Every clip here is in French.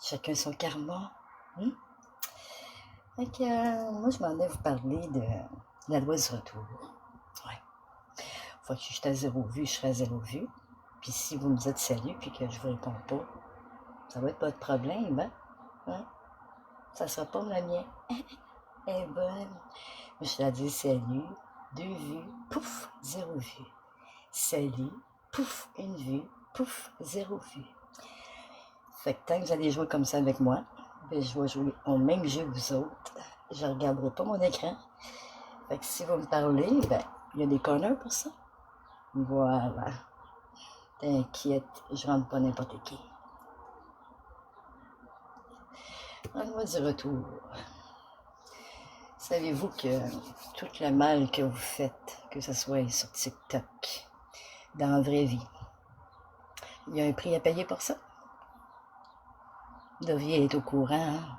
Chacun son karma. Hmm? Fait que, moi, je m'en vais vous parler de la loi du retour. Ouais. Faut que je suis à zéro vue, je serai à zéro vue. Puis si vous me dites salut puis que je vous réponds pas, ça va être votre problème, hein? Hein? Ça sera pas le mien. Elle est bonne. Je suis à dire salut, deux vues, pouf, zéro vue. Salut, pouf, une vue, pouf, zéro vue. Fait que tant que vous allez jouer comme ça avec moi, ben je vais jouer au même jeu que vous autres. Je ne regarderai pas mon écran. Fait que si vous me parlez, ben, il y a des corners pour ça. Voilà. T'inquiète, je rentre pas n'importe qui. En loi du retour. Savez-vous que tout le mal que vous faites, que ce soit sur TikTok, dans la vraie vie, il y a un prix à payer pour ça? Vous devriez être au courant, hein?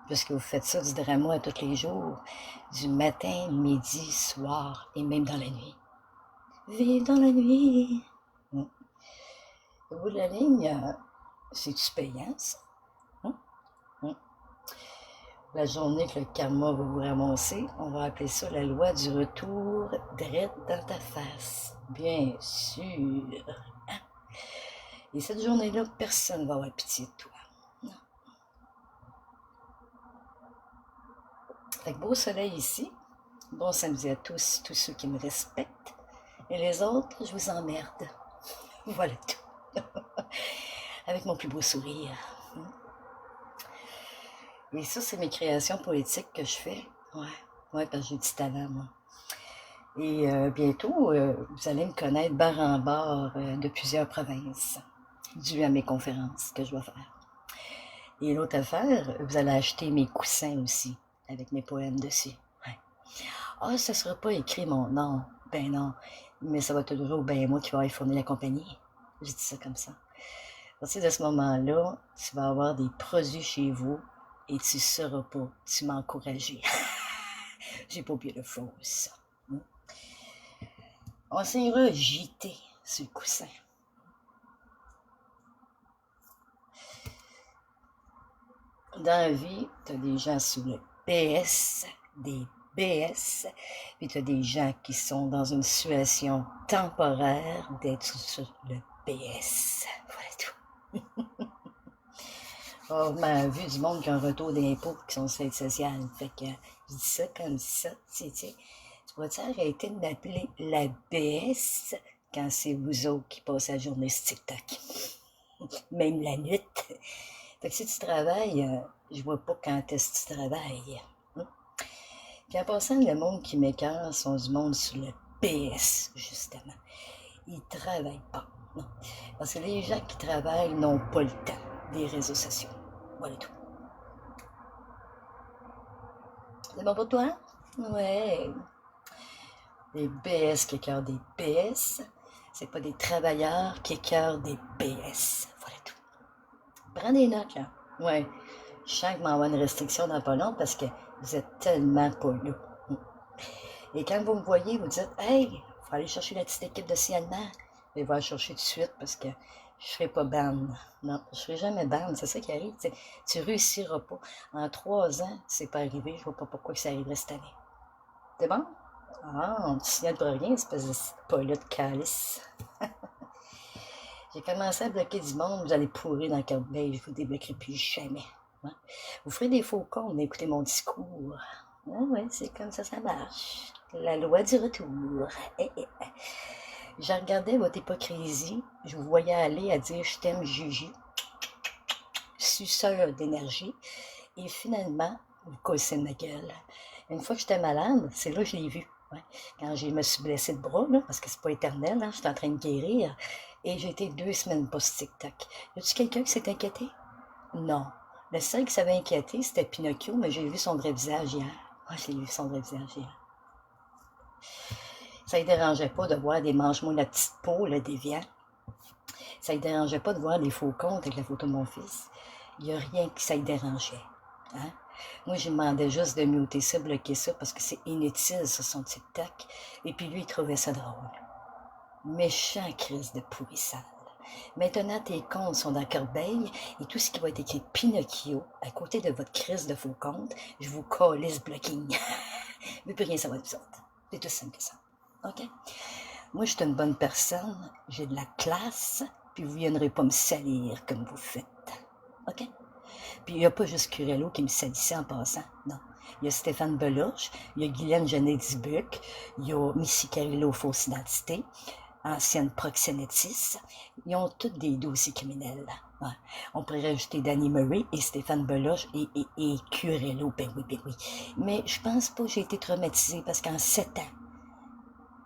Puisque vous faites ça du drama tous les jours, du matin, midi, soir et même dans la nuit. Vive dans la nuit! Hum. Au bout de la ligne, c'est-tu payant, ça? Hum? Hum. La journée que le karma va vous ramasser, on va appeler ça la loi du retour direct dans ta face. Bien sûr. Et cette journée-là, personne ne va avoir pitié de toi. Non. Fait que beau soleil ici. Bon samedi à tous ceux qui me respectent. Et les autres, je vous emmerde. Voilà tout. Avec mon plus beau sourire. Et ça, c'est mes créations poétiques que je fais. Ouais, parce que j'ai du talent, moi. Et bientôt, vous allez me connaître barre en barre de plusieurs provinces, dû à mes conférences que je vais faire. Et l'autre affaire, vous allez acheter mes coussins aussi, avec mes poèmes dessus. Ouais. Ah, ça sera pas écrit mon nom. Ben non, mais ça va être toujours ben moi qui vais fournir la compagnie. J'ai dit ça comme ça. À partir de ce moment-là, tu vas avoir des produits chez vous et tu ne sauras pas, tu m'as encouragé. J'ai pas oublié le faux, ça. On s'ira gîter sur le coussin. Dans la vie, tu as des gens sous le PS, des BS, puis tu as des gens qui sont dans une situation temporaire d'être sur le PS. Voilà tout. Oh, ma vue du monde qui a un retour d'impôt qui sont sur l'aide sociale. Fait que je dis ça comme ça. Tu pourrais-tu arrêter de m'appeler la BS quand c'est vous autres qui passez la journée sur TikTok? Même la nuit. Fait que si tu travailles, je vois pas quand est-ce que tu travailles. Hein? Puis en passant, le monde qui m'écœure sont du monde sur le PS, justement. Ils travaillent pas. Non. Parce que les gens qui travaillent n'ont pas le temps des réseaux sociaux. Voilà tout. C'est bon pour toi? Ouais. Des BS qui écœurent des BS. C'est pas des travailleurs qui écœurent des BS. Voilà tout. Prends des notes, là. Ouais. Je sens qu'il m'envoie une restriction dans pas long parce que vous êtes tellement pas là. Et quand vous me voyez, vous dites hey, il faut aller chercher la petite équipe de signalement. Et va la chercher tout de suite parce que je ne serai pas ban. Non, je ne serai jamais ban. C'est ça qui arrive. Tu ne réussiras pas. En 3 ans, c'est pas arrivé. Je ne vois pas pourquoi ça arriverait cette année. C'est bon? Ah, on te signale pour rien, espèce de pas là de calice. J'ai commencé à bloquer du monde, vous allez pourrir dans le corbeil, je vous débloquerai plus jamais. Hein? Vous ferez des faux comptes, mais écoutez mon discours. Ah ouais, c'est comme ça marche. La loi du retour. Je regardais votre hypocrisie, je vous voyais aller à dire je t'aime Gigi, suceur d'énergie, et finalement, vous cassez ma gueule. Une fois que j'étais malade, c'est là que je l'ai vu. Ouais. Quand je me suis blessée de bras, là, parce que c'est pas éternel, hein, j'étais en train de guérir, et j'ai été 2 semaines post-TikTok. Y a-tu quelqu'un qui s'est inquiété? Non. Le seul qui s'avait inquiété, c'était Pinocchio, mais j'ai vu son vrai visage hier. Moi, j'ai vu son vrai visage hier. Ça ne dérangeait pas de voir des mange-moi la petite peau, le déviant. Ça ne dérangeait pas de voir des faux comptes avec la photo de mon fils. Il n'y a rien qui ça ne dérangeait. Hein? Moi, je lui demandais juste de muter ça, bloquer ça, parce que c'est inutile sur son TikTok. Et puis lui, il trouvait ça drôle. Méchant crise de pourrissade. Maintenant, tes comptes sont dans Corbeil et tout ce qui va être écrit Pinocchio à côté de votre crise de faux comptes, je vous calisse blocking. Je veux plus rien savoir de vous autres. C'est tout simple que ça. OK? Moi, je suis une bonne personne, j'ai de la classe, puis vous ne viendrez pas me salir comme vous faites. OK? Puis il n'y a pas juste Curello qui me salissait en passant, non. Il y a Stéphane Belorge, il y a Guylaine Genet-Dubuc, il y a Missy Carillo, fausse identité, ancienne proxénétiste. Ils ont tous des dossiers criminels. Ouais. On pourrait rajouter Danny Murray et Stéphane Belorge et Curello, ben oui. Mais je pense pas que j'ai été traumatisée parce qu'en 7 ans,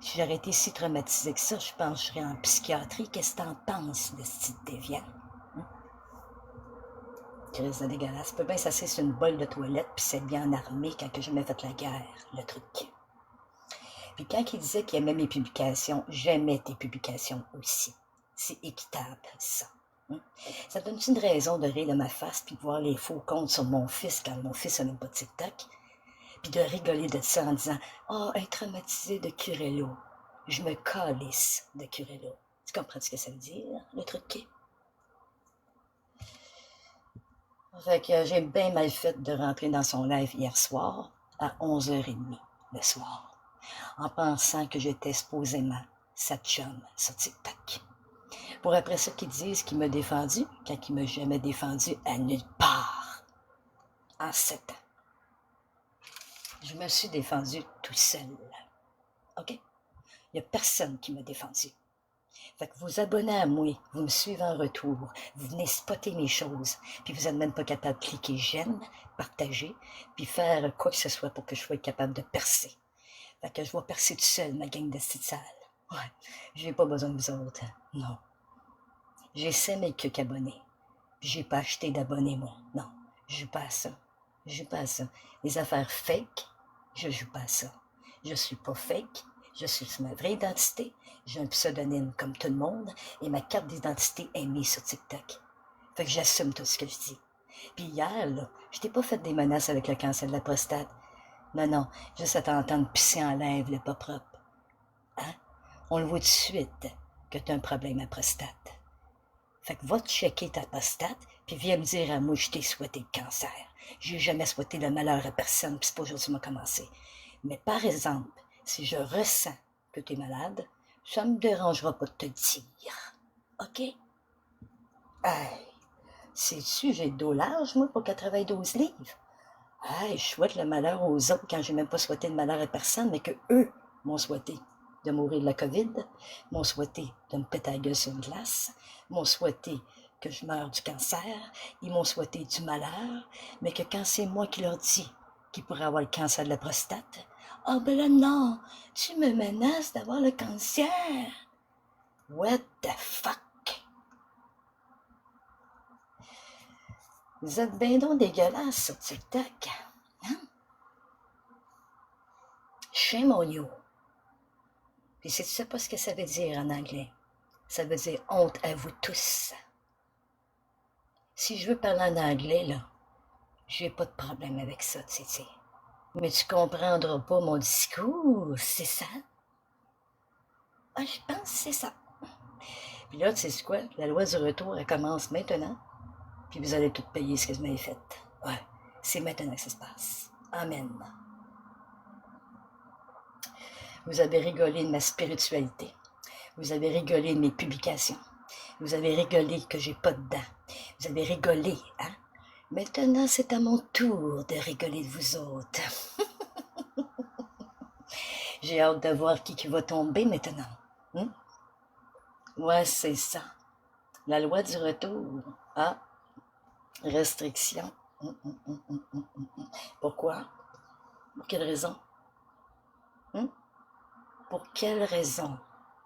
si j'aurais été si traumatisée que ça, je pense que je serais en psychiatrie. Qu'est-ce que t'en penses de ce style déviant? Crise de dégueulasse. Peut bien s'asseoir sur une bolle de toilette puis s'être bien en armée quand j'ai jamais fait la guerre, le truc. Puis quand il disait qu'il aimait mes publications, j'aimais tes publications aussi. C'est équitable, ça. Ça donne une raison de rire de ma face puis de voir les faux comptes sur mon fils quand mon fils n'a même pas de TikTok? Puis de rigoler de ça en disant « Oh, un traumatisé de Curello. Je me calisse de Curello. » Tu comprends ce que ça veut dire, le truc? Fait que j'ai bien mal fait de rentrer dans son live hier soir à 11h30 le soir, en pensant que j'étais supposément sa chum sur TikTok. Pour après ça qu'ils disent qu'il m'a défendu, quand il m'a jamais défendu à nulle part. En 7 ans. Je me suis défendu tout seul. OK? Il n'y a personne qui m'a défendu. Fait que vous abonnez à moi, vous me suivez en retour, vous venez spotter mes choses, puis vous n'êtes même pas capable de cliquer j'aime, partager, puis faire quoi que ce soit pour que je sois capable de percer. Fait que je vais percer tout seul, ma gang de petites salles. Ouais, j'ai pas besoin de vous autres, non. J'ai 5000 abonnés, puis j'ai pas acheté d'abonnés, moi, non. Je joue pas à ça. Je joue pas à ça. Les affaires fake, je joue pas à ça. Je suis pas fake. Je suis ma vraie identité, j'ai un pseudonyme comme tout le monde, et ma carte d'identité est mise sur TikTok. Fait que j'assume tout ce que je dis. Puis hier, là, je t'ai pas fait des menaces avec le cancer de la prostate. Non, juste à t'entendre pisser en lèvres, le pas propre. Hein? On le voit tout de suite que t'as un problème à prostate. Fait que va te checker ta prostate, puis viens me dire à moi, je t'ai souhaité le cancer. J'ai jamais souhaité le malheur à personne, puis c'est pas aujourd'hui que m'a commencé. Mais par exemple, si je ressens que tu es malade, ça me dérangera pas de te le dire. OK? Hey, sais-tu, j'ai le dos large, moi, pour 92 livres. Hey, je souhaite le malheur aux autres quand j'ai même pas souhaité le malheur à personne, mais que eux m'ont souhaité de mourir de la COVID, m'ont souhaité de me péter la gueule sur une glace, m'ont souhaité que je meure du cancer, ils m'ont souhaité du malheur, mais que quand c'est moi qui leur dis qu'ils pourraient avoir le cancer de la prostate, ah ben là non, tu me menaces d'avoir le cancer. What the fuck? Vous êtes bien donc dégueulasse sur TikTok. Hein? Shame on you. Puis si tu sais pas ce que ça veut dire en anglais, ça veut dire honte à vous tous. Si je veux parler en anglais, là, j'ai pas de problème avec ça, tu sais. Mais tu comprendras pas mon discours, c'est ça? Ah, je pense que c'est ça. Puis là, tu sais quoi? La loi du retour, elle commence maintenant. Puis vous allez tout payer ce que vous m'avez fait. Ouais, c'est maintenant que ça se passe. Amen. Vous avez rigolé de ma spiritualité. Vous avez rigolé de mes publications. Vous avez rigolé que j'ai pas de dents. Vous avez rigolé, hein? Maintenant, c'est à mon tour de rigoler de vous autres. J'ai hâte de voir qui va tomber maintenant. Ouais, c'est ça. La loi du retour. Ah, restriction. Pourquoi? Pour quelle raison? Pour quelle raison,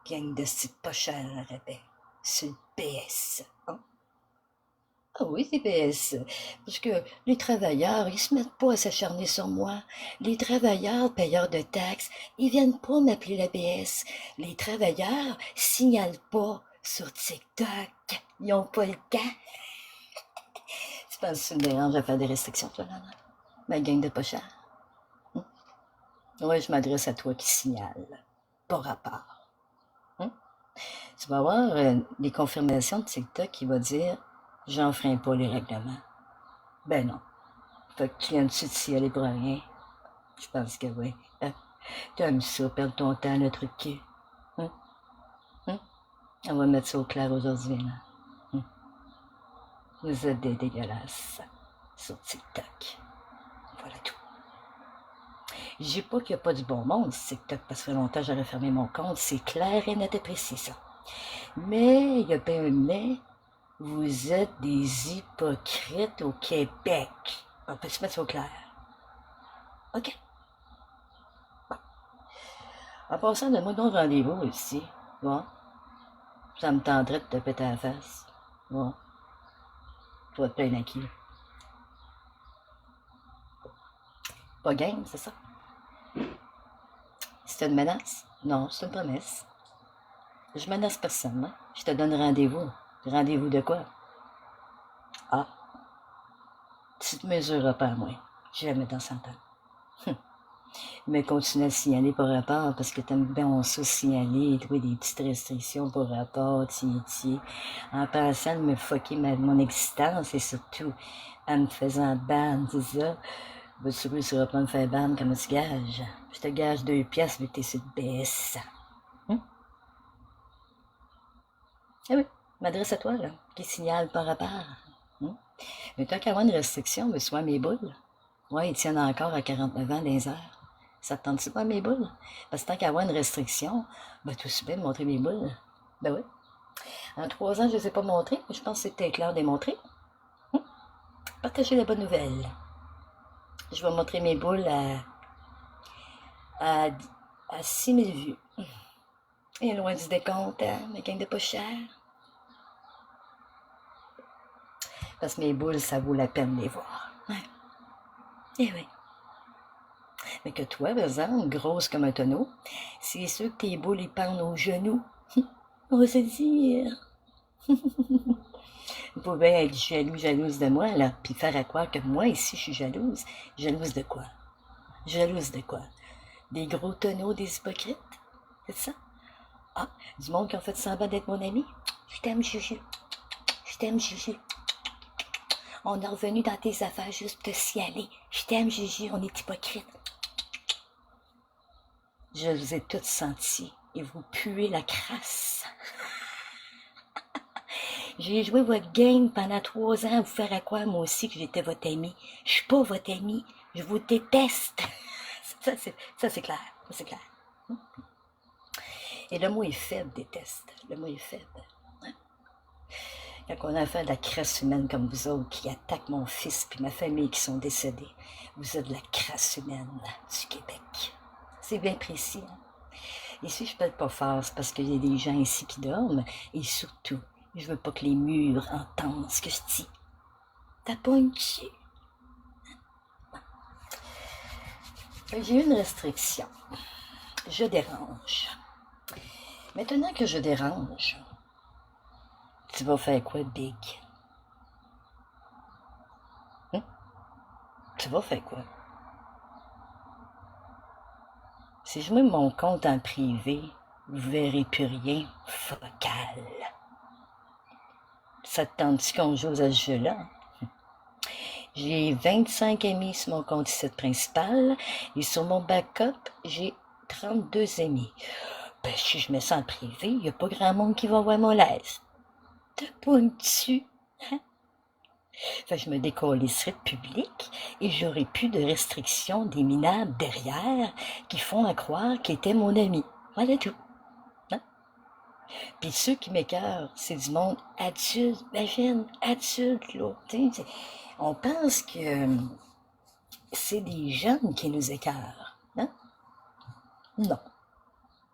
gang de sites pas chers à rabais, sur le PS? Hein? Ah oui, c'est PS. Parce que les travailleurs, ils se mettent pas à s'acharner sur moi. Les travailleurs payeurs de taxes, ils viennent pas m'appeler la PS. Les travailleurs signalent pas sur TikTok. Ils ont pas le temps. Tu penses que ça me dérange à faire des restrictions, toi, là? Ma gang de pas chers? Oui, je m'adresse à toi qui signale. Pas rapport. Tu vas avoir des confirmations de TikTok qui va dire « J'enfreins pas les règlements ». Ben non. Fait que tu viens-tu de s'y aller pour rien? Je pense que oui. Hein? T'aimes ça, perdre ton temps, le truc qui... Hein? Hein? On va mettre ça au clair aujourd'hui, là. Hein? Vous êtes des dégueulasses sur TikTok. Voilà tout. Je dis pas qu'il n'y a pas du bon monde sur TikTok, parce que ça fait longtemps que j'aurais fermé mon compte. C'est clair et net et précis, ça. Mais, il y a bien un mais, vous êtes des hypocrites au Québec. On peut se mettre ça au clair. OK? En passant, donne-moi donc rendez-vous ici. Bon. Ça me tenterait de te péter à la face. Bon. Tu vas te plaindre à qui? Pas game, c'est ça? C'est une menace? Non, c'est une promesse. Je menace personne, hein? Je te donne rendez-vous. Rendez-vous de quoi? Ah, tu te mesureras pas à moi. Jamais dans 100 ans. Mais continue à signaler par rapport, parce que t'aimes bien ça signaler, trouver des petites restrictions par rapport, en passant de me fucker mon existence, et surtout en me faisant ban, c'est ça? Ben, tu réussiras pas à me faire ban comme tu gages. Je te gage 2 piastres, vu que t'es sur le BS. Eh oui, m'adresse à toi, là, qui signale par rapport. Mais tant qu'à avoir une restriction, mais soit mes boules. Ouais, ils tiennent encore à 49 ans dans les airs. Ça te tente-tu pas mes boules? Parce que tant qu'à avoir une restriction, ben tout aussi bien de montrer mes boules. Ben oui. En 3 ans, je ne les ai pas montrées, mais je pense que c'était clair de les montrer. Partagez la bonne nouvelle. Je vais montrer mes boules à 6 000 vues. Et loin du décompte, hein, ma gang de pas cher. Parce que mes boules, ça vaut la peine de les voir. Ouais. Eh oui. Mais que toi, par exemple, grosse comme un tonneau, c'est sûr que tes boules, ils pendent aux genoux. On va se dire. Vous pouvez être jalouse de moi, là, puis faire à croire que moi, ici, je suis jalouse. Jalouse de quoi? Jalouse de quoi? Des gros tonneaux, des hypocrites? C'est ça? Ah, du monde qui a fait semblant d'être mon ami? Je t'aime, Juju. Je t'aime, Juju. On est revenu dans tes affaires juste te cialer. Je t'aime, Juju, on est hypocrite. Je vous ai toutes senties et vous puez la crasse. J'ai joué votre game pendant 3 ans à vous faire à quoi, moi aussi, que j'étais votre ami. Je suis pas votre ami. Je vous déteste. Ça, c'est clair. Ça, c'est clair. Et le mot est faible, déteste. Le mot est faible. Quand on a affaire de la crasse humaine comme vous autres, qui attaquent mon fils puis ma famille qui sont décédés, vous êtes de la crasse humaine du Québec. C'est bien précis. Hein? Et si je ne pète pas fort, c'est parce qu'il y a des gens ici qui dorment. Et surtout, je veux pas que les murs entendent ce que je dis. T'as pas une dessus. J'ai eu une restriction. Je dérange. Maintenant que je dérange, tu vas faire quoi, Big? Tu vas faire quoi? Si je mets mon compte en privé, vous verrez plus rien focal. Ça te tente-tu qu'on joue à ce jeu-là? J'ai 25 amis sur mon compte site principal et sur mon backup, j'ai 32 amis. Ben, si je mets ça en privé, il n'y a pas grand monde qui va voir mon live. T'as pas une dessus, hein? Fait que je me décollisserai de public et j'aurai plus de restrictions des minables derrière qui font à croire qu'ils étaient mon ami. Voilà tout. Hein? Puis ceux qui m'écœurent, c'est du monde adulte, imagine, adulte, là. On pense que c'est des jeunes qui nous écœurent. Hein? Non.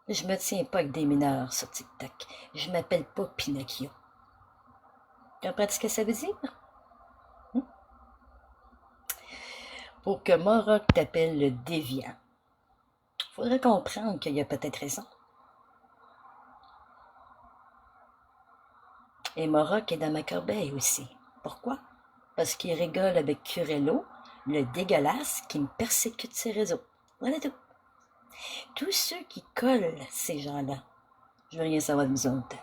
Je me tiens pas avec des mineurs sur TikTok. Je m'appelle pas Pinocchio. Tu comprends ce que ça veut dire? Pour que Maroc t'appelle le déviant, faudrait comprendre qu'il y a peut-être raison. Et Maroc est dans ma corbeille aussi. Pourquoi? Parce qu'il rigole avec Curello, le dégueulasse qui me persécute ses réseaux. Voilà tout. Tous ceux qui collent ces gens-là, Je veux rien savoir de vous autres.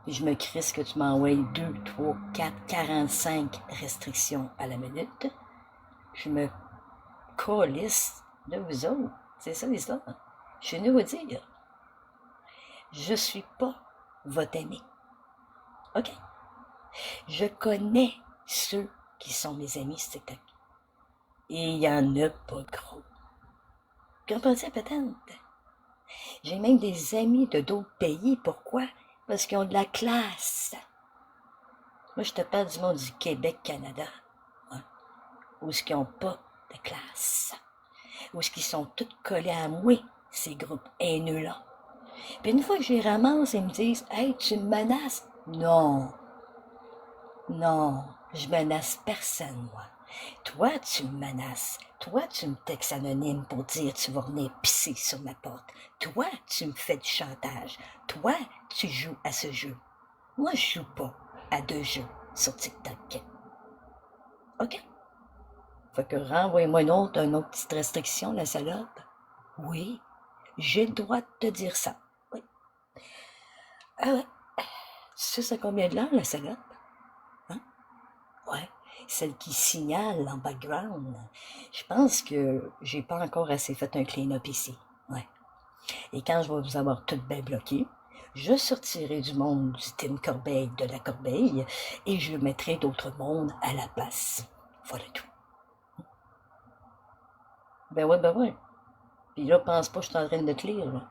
Puis je me crisse que tu m'envoies 2, 3, 4, 45 restrictions à la minute. Je me calisse de vous autres. C'est ça l'histoire. Je suis venu vous dire. Je suis pas votre ami. OK? Je connais ceux qui sont mes amis sur TikTok. Et il y en a pas gros. Comprenez peut-être? J'ai même des amis de d'autres pays. Pourquoi? Parce qu'ils ont de la classe. Moi, je te parle du monde du Québec, Canada. Hein? Où est-ce qu'ils n'ont pas de classe. Où est-ce qu'ils sont tous collés à moi, ces groupes haineux-là. Puis une fois que je les ramasse, ils me disent « Hey, tu me menaces? » Non. Non, je menace personne, moi. Toi, tu me menaces. Toi, tu me textes anonyme pour dire tu vas venir pisser sur ma porte. Toi, tu me fais du chantage. Toi, tu joues à ce jeu. Moi, je joue pas à 2 jeux sur TikTok. OK? Fait que renvoie-moi une autre petite restriction, la salope. Oui, j'ai le droit de te dire ça. Oui. Ah ouais. Tu sais ça combien de l'heure, la salope? Hein? Ouais. Celle qui signale en background. Je pense que j'ai pas encore assez fait un clean-up ici. Ouais. Et quand je vais vous avoir toutes bien bloqué, je sortirai du monde du Team Corbeil de la Corbeille et je mettrai d'autres mondes à la place. Voilà tout. Ben ouais, ben ouais. Puis là, pense pas que je suis en train de te lire, là.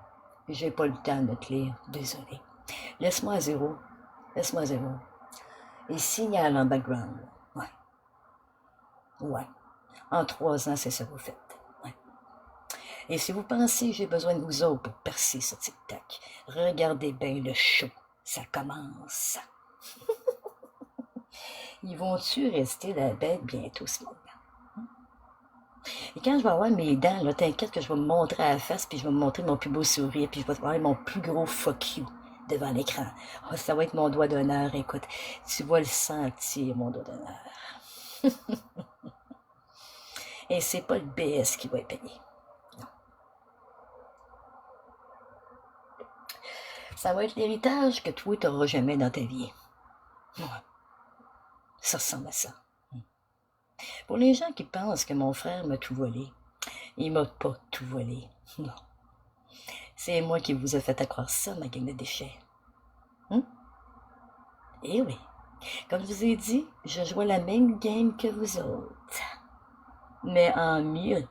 Puis j'ai pas le temps de te lire. Désolé. Laisse-moi à zéro. Laisse-moi à zéro. Et signale en background. Ouais. Ouais. En 3 ans, c'est ça que vous faites. Ouais. Et si vous pensez que j'ai besoin de vous autres pour percer sur TikTok, regardez bien le show. Ça commence. Ils vont-tu rester la bête bientôt, ce moment? Et quand je vais avoir mes dents, là, t'inquiète que je vais me montrer à la face, puis je vais me montrer mon plus beau sourire, puis je vais avoir mon plus gros fuck you devant l'écran. Oh, ça va être mon doigt d'honneur, écoute. Tu vas le sentir, mon doigt d'honneur. Et c'est pas le BS qui va être payé. Non. Ça va être l'héritage que toi, t'auras jamais dans ta vie. Ouais. Ça ressemble à ça. Pour les gens qui pensent que mon frère m'a tout volé, il m'a pas tout volé. Non. C'est moi qui vous ai fait à croire ça, ma gang de déchets. Eh oui. Comme je vous ai dit, je joue la même game que vous autres. Mais en mieux.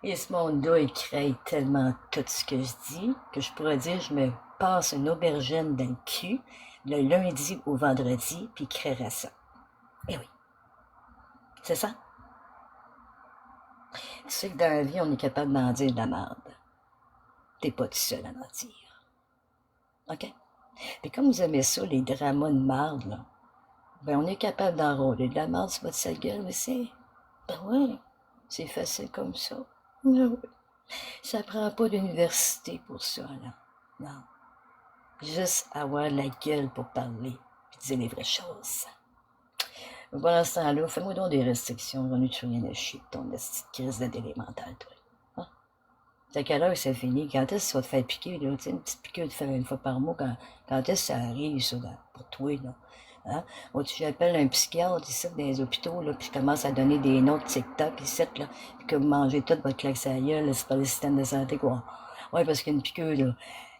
Et ce monde-là, il crée tellement tout ce que je dis que je pourrais dire je me passe une aubergine dans le cul le lundi au vendredi, puis il créerait ça. Eh oui. C'est ça. Tu sais que dans la vie, on est capable d'en dire de la merde. T'es pas tout seul à mentir. OK? Puis comme vous aimez ça, les dramas de marde, là, ben on est capable d'enrôler de la marde sur votre sale gueule aussi. Ben ouais, c'est facile comme ça. Ben ouais. Ça prend pas d'université pour ça, là. Non. Juste avoir la gueule pour parler, puis dire les vraies choses. Pendant ce temps-là, fais-moi donc des restrictions, j'en ai-tu rien à chier de ton petite crise de délai mental, toi. Hein? À quelle heure ça finit? Quand est-ce que tu vas te faire piquer, là? Tu sais, une petite piqûre de faire une fois par mois, quand est-ce que ça arrive, ça, pour toi, là? Hein? Ou j'appelle un psychiatre ici dans les hôpitaux, là, puis je commence à donner des notes TikTok ici, là, puis que vous mangez tout votre claque à la gueule, c'est pas le système de santé, quoi. Ouais, parce qu'une piqûre, là,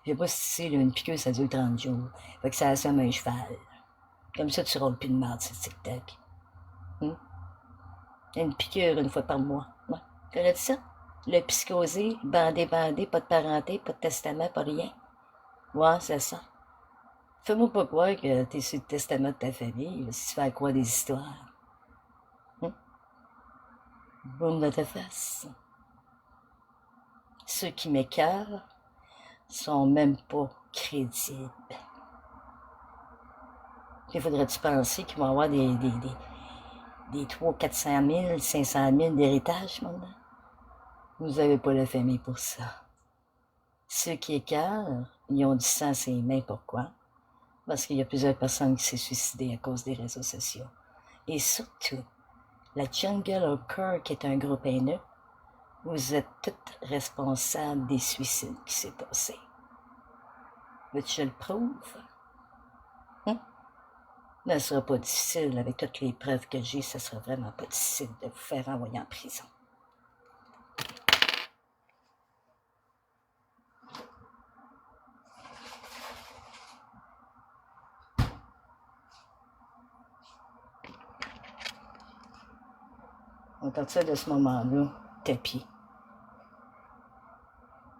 je sais pas si tu sais, là, une piqûre, ça dure 30 jours. Fait que ça assomme un cheval. Comme ça, tu rôles plus de merde sur TikTok. Une piqûre une fois par mois. Ouais. Connais-tu ça? Le psychosé, bandé, pas de parenté, pas de testament, pas rien. Ouais, c'est ça. Fais-moi pas croire que t'es sur le testament de ta famille, là, si tu fais à quoi des histoires. Boum de ta face. Ceux qui m'écœurent sont même pas crédibles. Il faudrait-tu penser qu'ils vont avoir des 300 400 000, 500 000 d'héritage maintenant? Vous avez pas la famille pour ça. Ceux qui écœurent, ils ont du sang sur les mains. Pourquoi? Parce qu'il y a plusieurs personnes qui s'est suicidées à cause des réseaux sociaux. Et surtout, la Jungle Occur, qui est un groupe haineux, Vous êtes toutes responsables des suicides qui s'est passé. Veux-tu que je le prouve? Mais ce sera pas difficile, avec toutes les preuves que j'ai, ce sera vraiment pas difficile de vous faire envoyer en prison. À partir de ce moment-là, tapis.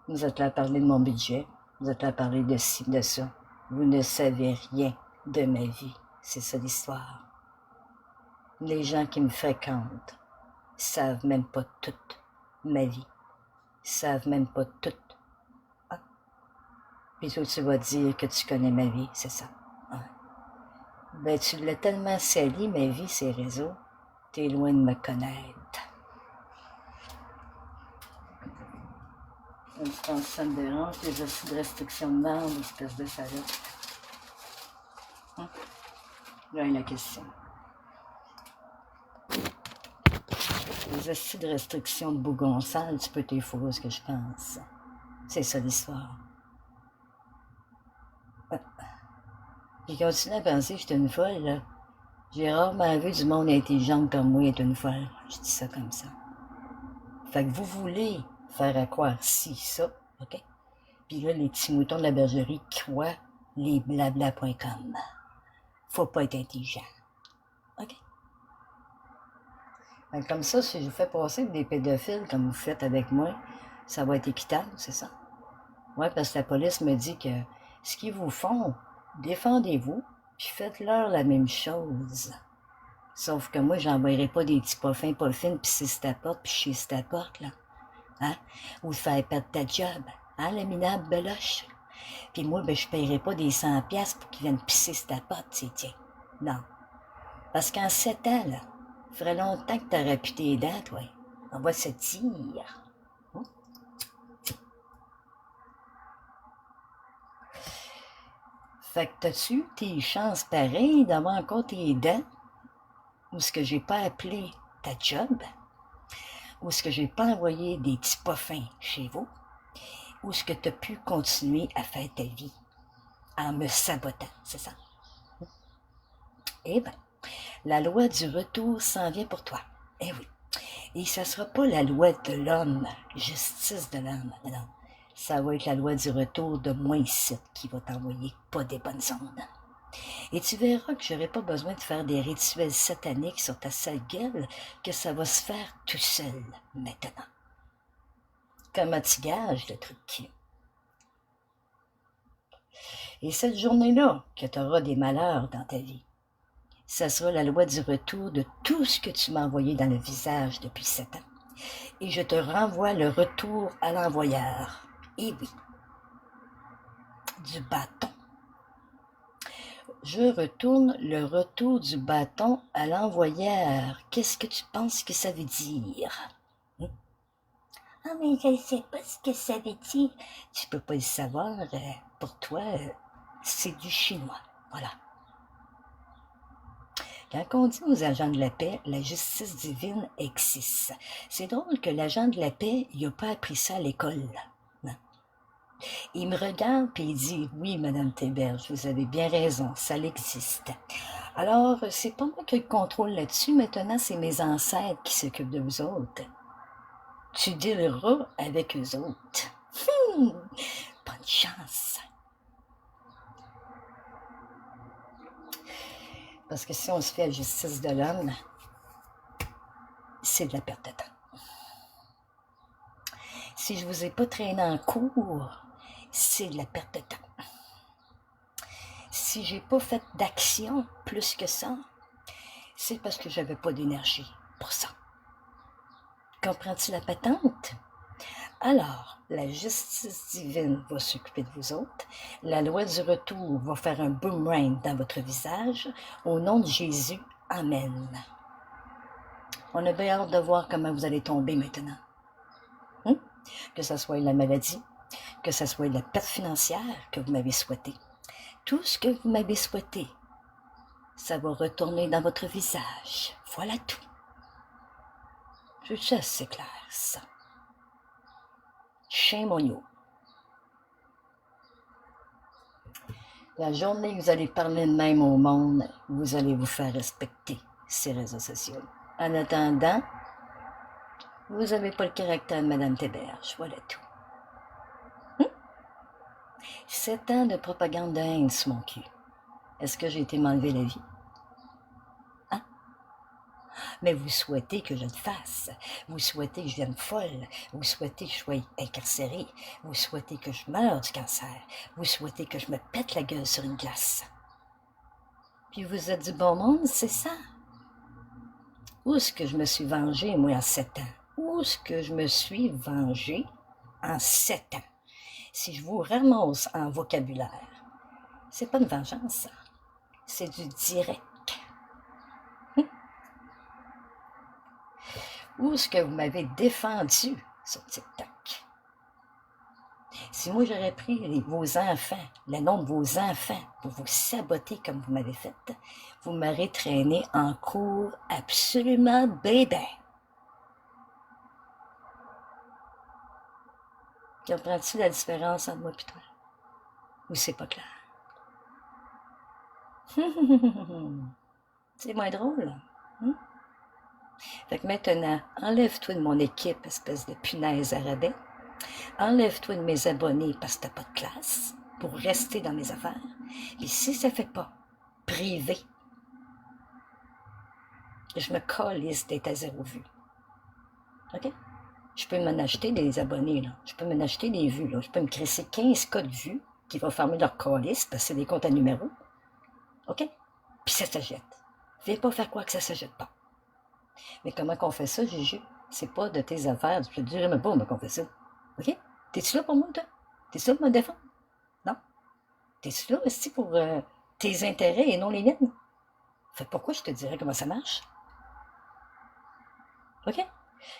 Vous êtes là à parler de mon budget, vous êtes là à parler de ci, de ça. Vous ne savez rien de ma vie. C'est ça l'histoire. Les gens qui me fréquentent savent même pas toute ma vie. Savent même pas toute. Ah. Puis toi, tu vas dire que tu connais ma vie, c'est ça. Ouais. Ben, tu l'as tellement sali, ma vie, ces réseaux, t'es loin de me connaître. Je pense que ça me dérange, les aussi de restriction de vente, espèce de salope. Là est la question. Les astuces de restriction de bougon sale, tu peux t'y foutre ce que je pense. C'est ça l'histoire. J'ai continué à penser que j'étais une folle, là. J'ai rarement vu du monde intelligent comme moi être une folle. Je dis ça comme ça. Fait que vous voulez faire à croire ci, ça, OK? Puis là, les petits moutons de la bergerie croient les blabla.com. Faut pas être intelligent. OK? Fait que comme ça, si je vous fais passer des pédophiles comme vous faites avec moi, ça va être équitable, c'est ça? Ouais, parce que la police me dit que ce qu'ils vous font, défendez-vous, puis faites-leur la même chose. Sauf que moi, j'envoyerai pas des petits pas fins, pas fines, puis c'est ta porte, puis chez ta porte, là. Hein? Ou faire perdre ta job. Hein, le minable beloche? Puis moi, ben, je paierai pas des 100$ pour qu'ils viennent pisser sur ta porte, tiens. Non. Parce qu'en 7 ans, là, il ferait longtemps que t'aurais pu tes dents, toi. On va se dire. Fait que t'as-tu tes chances pareilles d'avoir encore tes dents? Ou ce que j'ai pas appelé ta job? Ou ce que j'ai pas envoyé des petits pas fins chez vous? Ou ce que t'as pu continuer à faire ta vie en me sabotant, c'est ça? Eh bien, la loi du retour s'en vient pour toi. Eh oui. Et ça sera pas la loi de l'homme, justice de l'homme, non. Ça va être la loi du retour de moi ici qui va t'envoyer pas des bonnes ondes. Et tu verras que j'aurai pas besoin de faire des rituels sataniques sur ta sale gueule, que ça va se faire tout seul maintenant. Comment tu gages le truc? Et cette journée-là, que tu auras des malheurs dans ta vie, ça sera la loi du retour de tout ce que tu m'as envoyé dans le visage depuis 7 ans. Et je te renvoie le retour à l'envoyeur. Et oui, du bâton. Je retourne le retour du bâton à l'envoyeur. Qu'est-ce que tu penses que ça veut dire? Ah, mais je ne sais pas ce que ça veut dire. Tu peux pas le savoir. Pour toi, c'est du chinois. Voilà. Quand on dit aux agents de la paix, la justice divine existe. C'est drôle que l'agent de la paix, il n'a pas appris ça à l'école. Non. Il me regarde et il dit, oui, Madame Théberge, vous avez bien raison, ça existe. Alors, c'est pas moi qui ai le contrôle là-dessus, maintenant c'est mes ancêtres qui s'occupent de vous autres. Tu dealeras avec eux autres. Bonne chance. Parce que si on se fait la justice de l'homme, c'est de la perte de temps. Si je vous ai pas traîné en cours, c'est de la perte de temps. Si j'ai pas fait d'action plus que ça, c'est parce que j'avais pas d'énergie pour ça. Comprends-tu la patente? Alors, la justice divine va s'occuper de vous autres. La loi du retour va faire un boomerang dans votre visage. Au nom de Jésus, Amen. On a bien hâte de voir comment vous allez tomber maintenant. Que ce soit la maladie, que ce soit la perte financière que vous m'avez souhaité. Tout ce que vous m'avez souhaité, ça va retourner dans votre visage. Voilà tout. Je sais, c'est clair, ça. Shame on you. La journée que vous allez parler de même au monde, vous allez vous faire respecter ces réseaux sociaux. En attendant, vous n'avez pas le caractère de Mme Théberge, voilà tout. 7 ans de propagande de haine sur mon cul. Est-ce que j'ai été m'enlever la vie? Hein? Mais vous souhaitez que je le fasse. Vous souhaitez que je devienne folle. Vous souhaitez que je sois incarcérée. Vous souhaitez que je meure du cancer. Vous souhaitez que je me pète la gueule sur une glace. Puis vous êtes du bon monde, c'est ça? Où est-ce que je me suis vengée, moi, en 7 ans? Où est-ce que je me suis vengée en 7 ans? Si je vous ramasse en vocabulaire, c'est pas une vengeance, ça. C'est du direct. Où est-ce que vous m'avez défendu sur TikTok? Si moi j'aurais pris vos enfants, le nom de vos enfants, pour vous saboter comme vous m'avez fait, vous m'aurez traîné en cours absolument bébé. Comprends-tu la différence entre moi et toi? Ou c'est pas clair? C'est moins drôle. Hein? Fait que maintenant, enlève-toi de mon équipe, espèce de punaise à rabais. Enlève-toi de mes abonnés parce que t'as pas de classe pour rester dans mes affaires. Et si ça fait pas privé, je me calisse d'être à 0 vue. OK? Je peux m'en acheter des abonnés, là. Je peux m'en acheter des vues, là. Je peux me crisser 15 codes de vues qui vont fermer leur calice parce que c'est des comptes à numéro. OK? Puis ça s'achète. Viens pas faire quoi que ça s'achète pas. Mais comment qu'on fait ça, Juju? C'est pas de tes affaires. Je te dirais même pas comment qu'on fait ça. OK? T'es-tu là pour moi, toi? T'es-tu là pour me défendre? Non? T'es-tu là aussi pour tes intérêts et non les miennes? Fait pourquoi je te dirais comment ça marche? OK?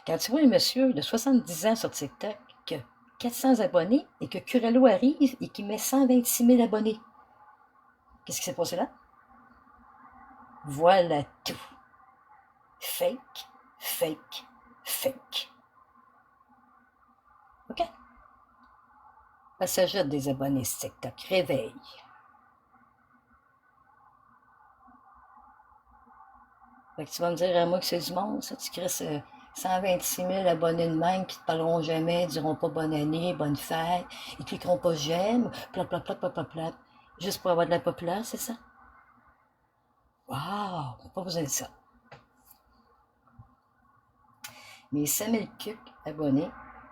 Quand tu vois un monsieur de 70 ans sur TikTok qui a 400 abonnés et que Curello arrive et qui met 126 000 abonnés, qu'est-ce qui s'est passé là? Voilà tout. Fake, fake, fake. OK? Ça s'ajoute des abonnés sur TikTok. Réveille. Fait que tu vas me dire à moi que c'est du monde, ça. Tu crées 126 000 abonnés de même qui te parleront jamais, diront pas bonne année, bonne fête, ils cliqueront pas j'aime, plat, plat, plat, plat, plat, plat, juste pour avoir de la populaire, c'est ça? Waouh, pas besoin de ça. Mes 5000 abonnés,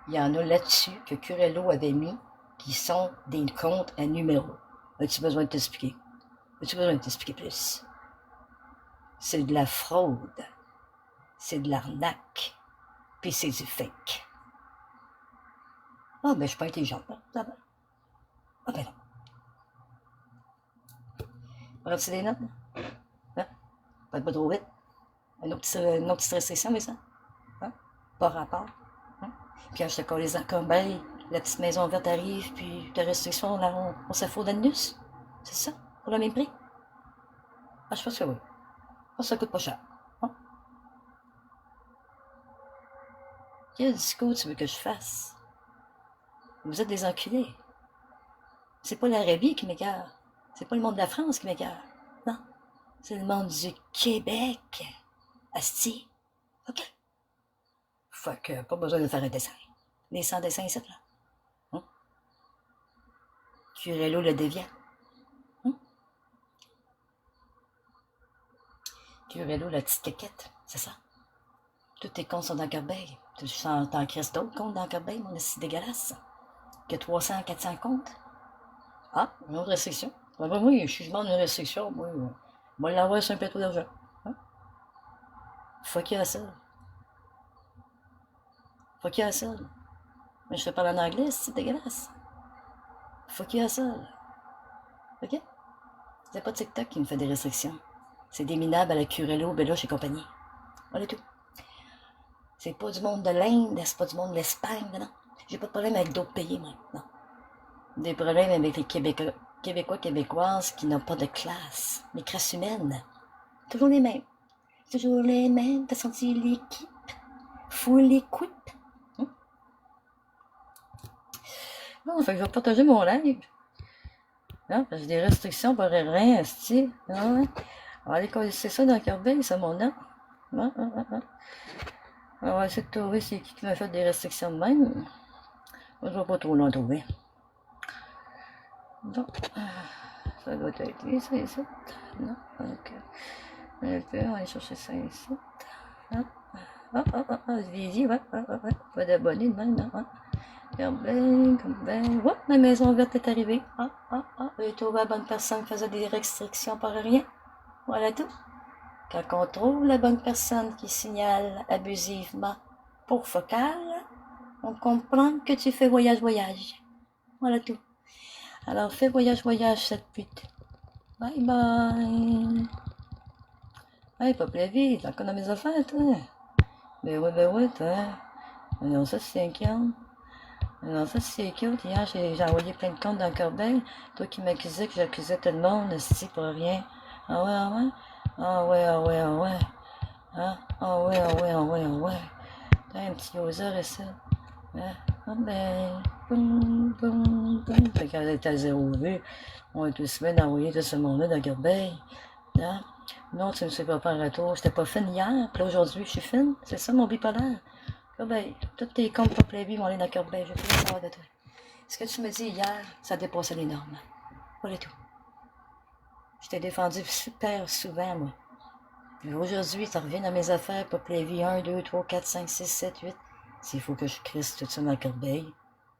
il y en a là-dessus que Curello avait mis qui sont des comptes à numéro. As-tu besoin de t'expliquer? As-tu besoin de t'expliquer plus? C'est de la fraude. C'est de l'arnaque. Puis c'est du fake. Ah, ben, je suis pas intelligente. Ah, ben. Ah, ben non. Prends-tu des notes? Hein? Pas trop vite. Une autre petite restriction, mais ça? Hein? Pas rapport. Hein? Puis quand je te colle les encore, ben, la petite maison verte arrive, puis ta restriction, là, on s'affaire d'anus. C'est ça? Pour le même prix? Ah, je pense que oui. Ah, ça coûte pas cher. Hein? Quel discours tu veux que je fasse? Vous êtes des enculés. C'est pas l'Arabie qui m'écœure. C'est pas le monde de la France qui m'écœure. Non. C'est le monde du Québec. Asti. OK. Fait que pas besoin de faire un dessin. Les 100 dessins ici, là. Hein? Curello le déviant. Hein? Curello la petite caquette. C'est ça. Tous tes comptes sont dans Corbeil. Tu t'en crisses d'autres comptes dans Corbeil, mon c'est dégueulasse. Que 300, 400 comptes. Ah, une autre restriction. Ben, oui, si je demande une restriction, moi, l'envoie sur un plateau d'argent. Hein? Fuck you à ça. Fuck you à ça. Mais je te parle en anglais, c'est dégueulasse. Fuck you à ça. OK? C'est pas TikTok qui me fait des restrictions. C'est des minables à la Curello, Beloche et compagnie. Voilà tout. C'est pas du monde de l'Inde, c'est pas du monde de l'Espagne, non. J'ai pas de problème avec d'autres pays, moi. Non. Des problèmes avec les Québécois, Québécoises qui n'ont pas de classe. Les classes humaines. Toujours les mêmes. Toujours les mêmes. T'as senti l'équipe? Full équipe? Non, fait que je vais partager mon live. Hein, parce que j'ai des restrictions pour rien, esti. Ah ouais. On va aller coller ça dans Corbeil, ça, mon nom. On va essayer de trouver c'est qui m'a fait des restrictions de même. Moi, je vais pas trop loin trouver. Bon, ça doit être lui, ça, ici. Non, ok. Un peu, on va aller chercher ça ici. Ah, je l'ai dit, ouais. Pas d'abonnés de même, non. Corbeil. Ouais, la maison verte est arrivée. J'ai trouvé la bonne personne qui faisait des restrictions par rien. Voilà tout. Quand on trouve la bonne personne qui signale abusivement pour focal, on comprend que tu fais voyage. Voilà tout. Alors fais voyage, cette pute. Bye bye. Hey, pas plus t'as encore dans mes affaires, toi. Ben ouais, toi. Non, ça c'est inquiétant. Non, ça c'est cute. Hier, j'ai envoyé plein de comptes dans le corbeil. Toi qui m'accusais que j'accusais tout le monde, si pour rien. Ah ouais. Ah ouais. Ah ouais. T'as un petit oseur et ça. Ah ben, boum. Fait qu'elle était à 0 vue. On a 2 semaines d'envoyer tout ce monde-là dans le corbeil. Hein? Non, tu ne sais pas par retour. J'étais pas fine hier, puis là aujourd'hui, je suis fine. C'est ça mon bipolaire. Corbeil, tous tes comptes pas plébis vont aller dans le corbeil. Je veux savoir de toi. Ce que tu me dis hier, ça dépassait les normes. Voilà tout. Je t'ai défendu super souvent, moi. Puis aujourd'hui, ça revient dans mes affaires, pas plébis 1, 2, 3, 4, 5, 6, 7, 8. S'il faut que je crisse tout ça dans le corbeil,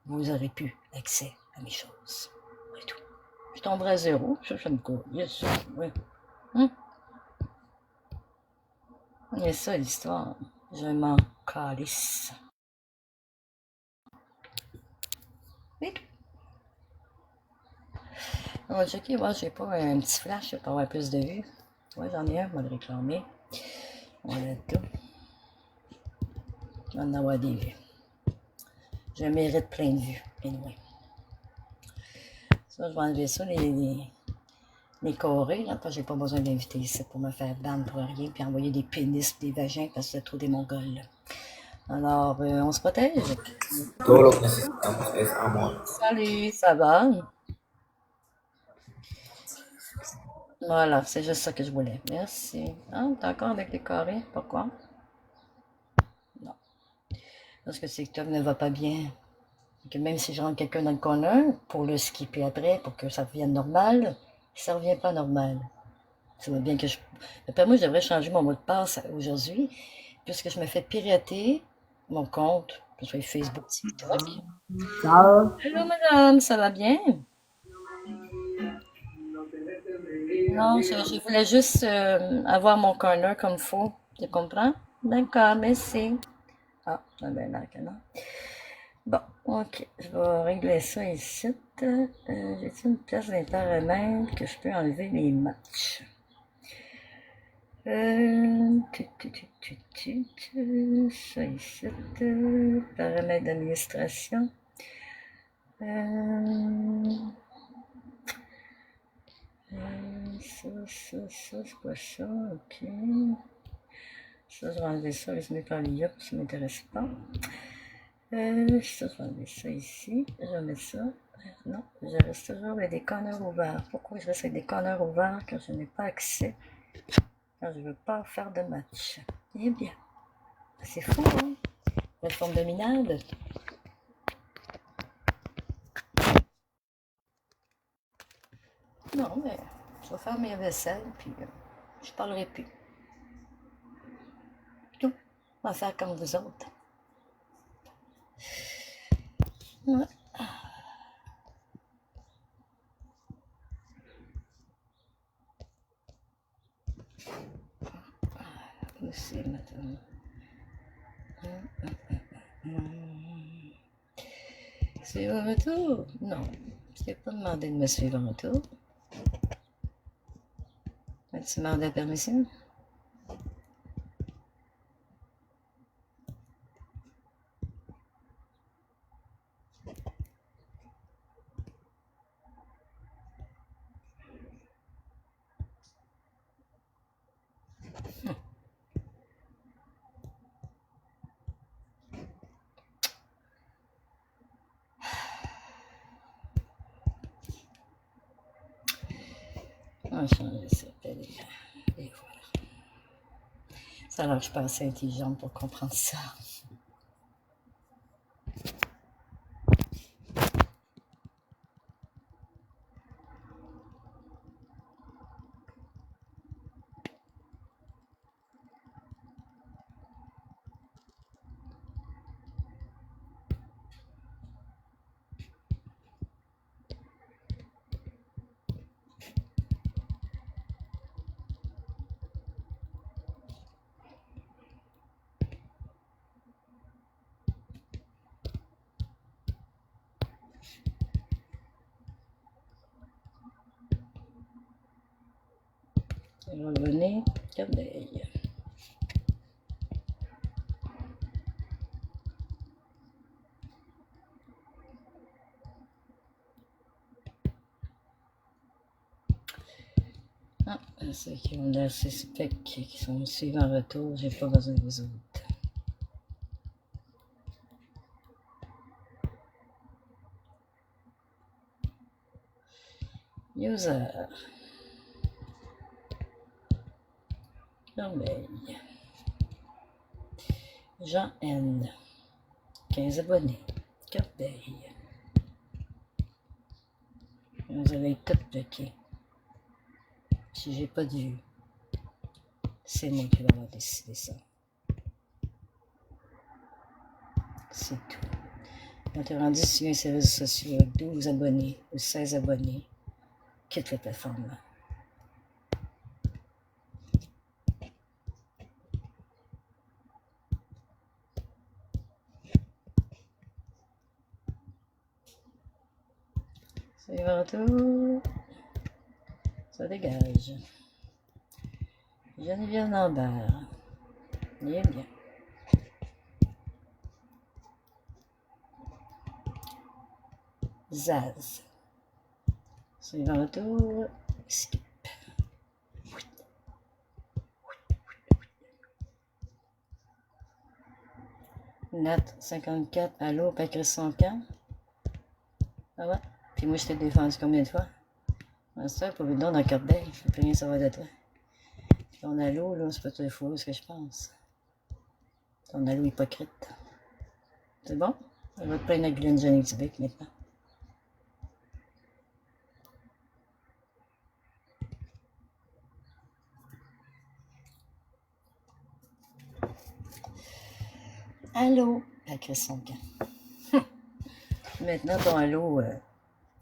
vous aurez plus accès à mes choses. Voilà tout. Je tomberai à 0. Ça me court. Yes, oui. C'est ça l'histoire. Je m'en calisse. Oui. On va checker, moi j'ai pas un petit flash pour avoir plus de vues. Ouais, j'en ai un, on va le réclamer. Voilà tout. On va en avoir des vues. Je mérite plein de vues. Anyway. Ça, je vais enlever ça, les carrés, là, parce que j'ai pas besoin d'inviter ici pour me faire ban pour rien, puis envoyer des pénis, des vagins, parce que c'est trop des mongols. Là. Alors, on se protège. Todo lo que necesitamos es amor. Salut, ça va? Voilà, c'est juste ça que je voulais. Merci. Ah, t'es encore avec les carrés? Pourquoi? Non. Parce que TikTok ne va pas bien. Que même si je rentre quelqu'un dans le corner pour le skipper après, pour que ça revienne normal, ça revient pas normal. Ça va bien que je... Après moi, je devrais changer mon mot de passe aujourd'hui, puisque je me fais pirater mon compte, que ce soit Facebook, TikTok. Ciao. Hello madame, ça va bien? Non, je voulais juste avoir mon corner comme faut. Tu comprends? D'accord, merci. Ah, ben là, non. Bon, ok, je vais régler ça ici. J'ai-tu une place dans les paramètres que je peux enlever les matchs? Ça ici, paramètres d'administration. Ça, c'est pas ça, ok. Ça, je vais enlever ça, laisse-moi pas les yeux, ça m'intéresse pas. Ça, je vais enlever ça ici. Je vais mettre ça. Non, je reste toujours avec des corners ouverts. Pourquoi je reste avec des corners ouverts quand je n'ai pas accès? Quand je ne veux pas faire de match. Eh bien, c'est fou, hein? La forme de minade. Non, mais je vais faire mes vaisselles, puis je parlerai plus. Tout. On va faire comme vous autres. Ouais. Aussi, maintenant. Suivre un retour? Non. Je t'ai pas demandé de me suivre un retour. As-tu demandé la permission? On va changer ça. Et voilà. Ça a l'air que je suis pas assez intelligente pour comprendre ça. Revenez, corbeille. Ah, ceux qui ont l'air suspects, qui sont suivants en retour, j'ai pas besoin des autres. User. Corbeille. Jean N. 15 abonnés. Corbeille. Vous allez tout bloquer. Si j'ai pas de vue, c'est moi qui vais avoir décidé ça. C'est tout. Quand tu es rendu sur ces réseaux sociaux, 12 abonnés ou 16 abonnés, quitte la plateforme. C'est partout. Ça dégage. Geneviève Lambert. Il est bien. Zaz. Suivant tour, skip. Nat 54, allô, Patrice son camp. Ah ouais? Puis moi, je t'ai défendu combien de fois? Ça, pour le don dans la carte belle, je ne peux rien savoir de toi. Ton allô, là, c'est pas tout faux, ce que je pense. Ton allô hypocrite. C'est bon? Elle va te plaindre avec Glenn Jennings Beck maintenant. Allô, Patrice son camp. Maintenant, ton allô,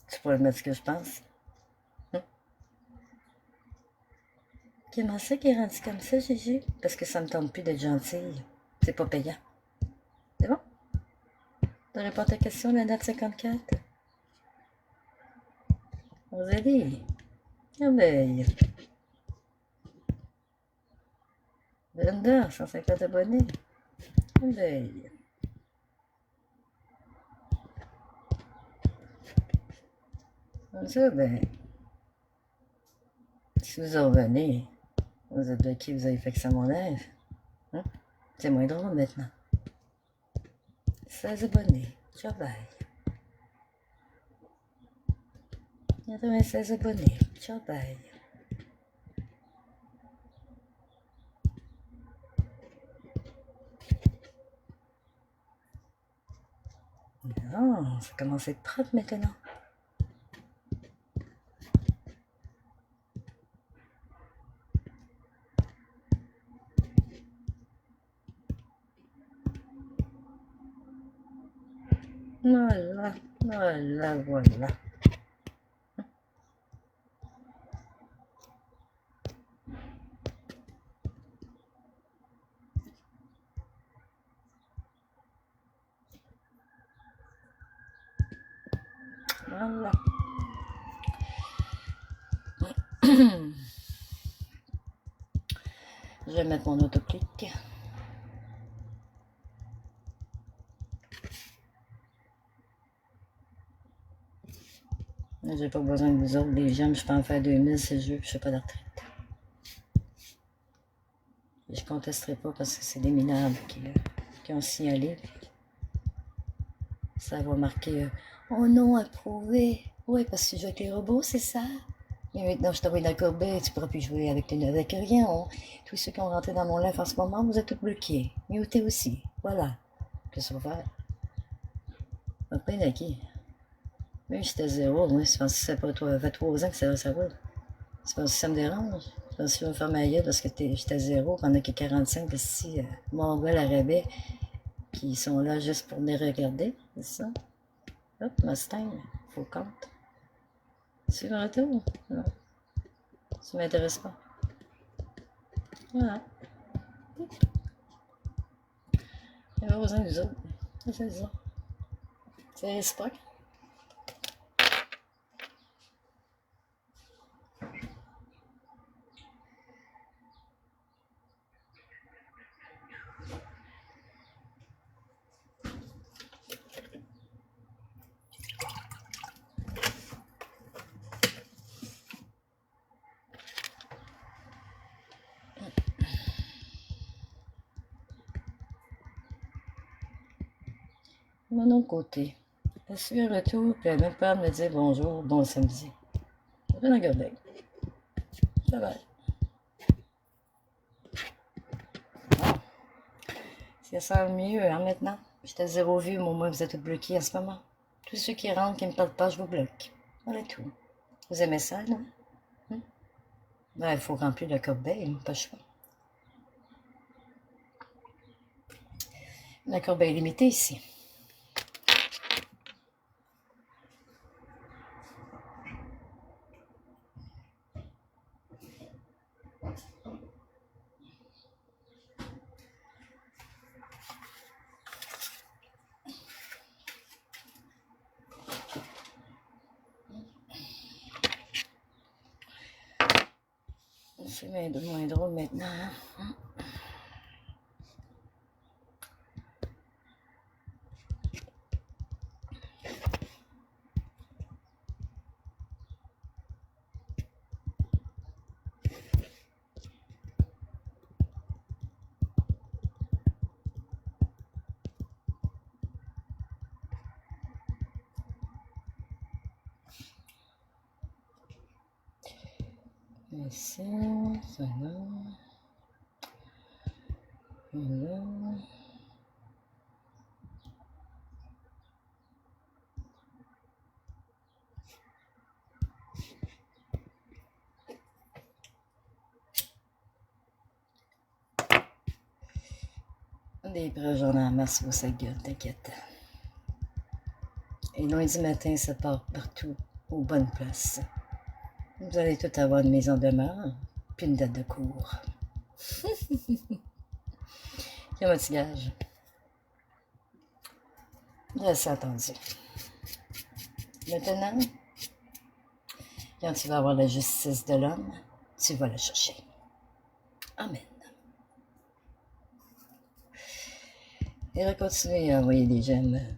tu pourrais mettre ce que je pense. Comment ça qu'il est rendu comme ça, Gigi? Parce que ça me tente plus d'être gentille. C'est pas payant. C'est bon? Tu réponds à ta question, la date 54? Rosalie. Abeille. Brenda, 150 abonnés. Abeille. Comme ça, ben, si vous en revenez, vous êtes bloqué, vous avez fait que ça mon lève. Hein? C'est moins drôle maintenant. 16 abonnés. Travail. 96 abonnés. Travail. Non, ça commence à être propre maintenant. Voilà, voilà, voilà. Voilà. Je vais mettre mon autoclic. J'ai pas besoin de vous autres, les gens, je peux en faire 2000 si je veux, puis je fais pas de retraite. Et je contesterai pas parce que c'est des minables qui ont signalé. Ça va marquer oh non, approuvé. Oui, parce que je joue avec les robots, c'est ça? Et maintenant, je t'envoie dans la corbeille, tu pourras plus jouer avec rien. Tous ceux qui ont rentré dans mon live en ce moment, vous êtes tous bloqués. Mutés aussi. Voilà. Qu'est-ce qu'on va faire? On va pas qui? Même si c'était zéro, moi, je pense que c'est pas toi, ça fait 3 ans que ça roule. C'est pas si ça me dérange. Je pense que je vais me faire ma gueule parce que j'étais à zéro, pendant que 45 ici, Mongols, Arabais, qui sont là juste pour venir regarder, c'est ça? Hop, Mustang, faut compte. C'est le retour? Non. Ça m'intéresse pas. Voilà. Il n'y a pas besoin des autres. C'est ça. C'est réciproque. Mon autre côté. Je suis un retour, puis elle n'a même pas à me dire bonjour, bon samedi. Je vais dans la corbeille. Ça va. Ça sent mieux hein, maintenant. J'étais à zéro vue, mais au moins vous êtes bloqués en ce moment. Tous ceux qui rentrent, qui ne me parlent pas, je vous bloque. Voilà tout. Vous aimez ça, non? Ben, il faut remplir la corbeille, pas le choix. La corbeille est limitée ici. C'est moins drôle maintenant. Hein? Ici, ça là. Là. Des preuves, j'en ai en masse pour sa gueule, t'inquiète. Et lundi matin, ça part partout, aux bonnes places. Vous allez tout avoir une maison de demeure, puis une date de cours. Il y a un petit gage. J'ai assez attendu. Maintenant, quand tu vas avoir la justice de l'homme, tu vas la chercher. Amen. Et continuez à envoyer des j'aime.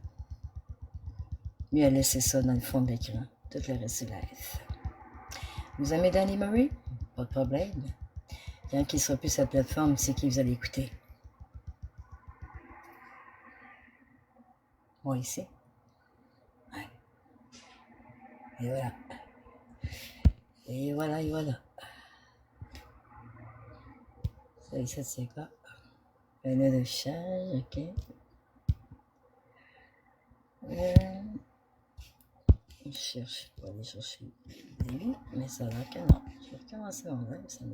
Mieux à laisser ça dans le fond de l'écran, toute le reste du live. Vous aimez Danny Murray? Pas de problème. Quand il sera plus sur la plateforme, c'est qui vous allez écouter. Moi ici. Ouais. Et voilà. Et voilà, et voilà. Ça c'est quoi? Un nœud de charge, ok. Je cherche, je vais aller chercher le début, mais ça va que non. Je vais recommencer mon live, ça